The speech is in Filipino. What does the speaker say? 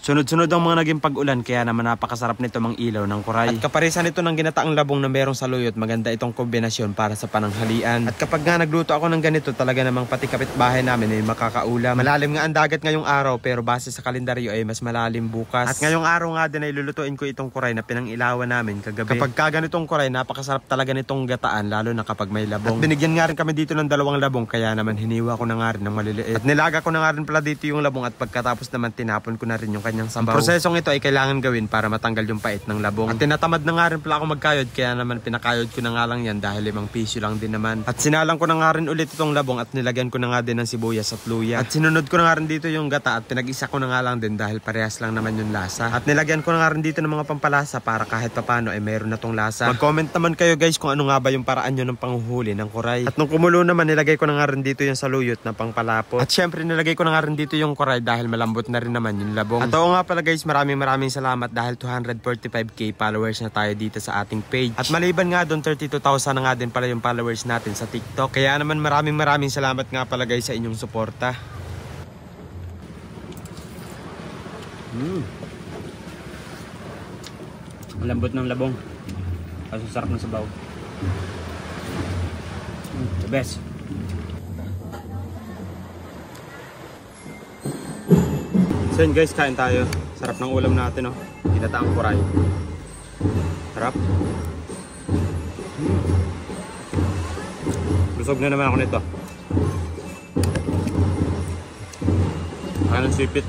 Sunod-sunod ang mga naging pag-ulan kaya naman napakasarap nito mang ilaw ng kuray. At kaparisan nito ng ginataang labong na merong saluyot, maganda itong kombinasyon para sa pananghalian. At kapag nga nagluto ako ng ganito, talaga namang pati kapitbahay namin ay makakaulam. Malalim nga ang dagat ngayong araw pero base sa kalendaryo ay mas malalim bukas. At ngayong araw nga din ay lulutuin ko itong kuray na pinangilawan namin kagabi. Kapag kaganitong kuray, napakasarap talaga nitong gataan lalo na kapag may labong. At binigyan nga rin kami dito ng 2 labong kaya naman hiniwa ko na nga rin ng maliliit. At nilaga ko na nga rin pala dito yung labong at pagkatapos naman tinapon ko na rin yung kanyang sabaw. Ang prosesong ito ay kailangan gawin para matanggal yung pait ng labong. At tinatamad na nga rin pala ako magkayod kaya naman pinakayod ko na nga lang yan dahil 5 piso lang din naman. At sinalang ko na nga rin ulit itong labong at nilagyan ko na nga din ng sibuyas at luya. At sinunod ko na nga rin dito yung gata at pinag-isa ko na nga lang din dahil parehas lang naman yung lasa. At nilagyan ko na nga rin dito ng mga pampalasa para kahit papano ay meron na tong lasa. Mag-comment naman kayo guys kung ano nga ba yung paraan nyo ng panghuhuli ng kuray. At nung kumulo naman nilagay ko na nga rin dito yung saluyot na pangpalapot. At syempre nilagay ko na nga rin dito yung kuray dahil malambot na rin naman yung labong. At oo nga pala guys, maraming salamat dahil 245k followers na tayo dito sa ating page. At maliban nga doon 32,000 na nga din pala yung followers natin sa TikTok. Kaya naman maraming salamat nga pala guys sa inyong suporta. Malambot ng labong. Kaso sarap ng sabaw. The best. So yun guys, kain tayo. Sarap ng ulam natin, oh. Ginataang kuray. Sarap. Busog na naman ako nito. Kain ng sipit.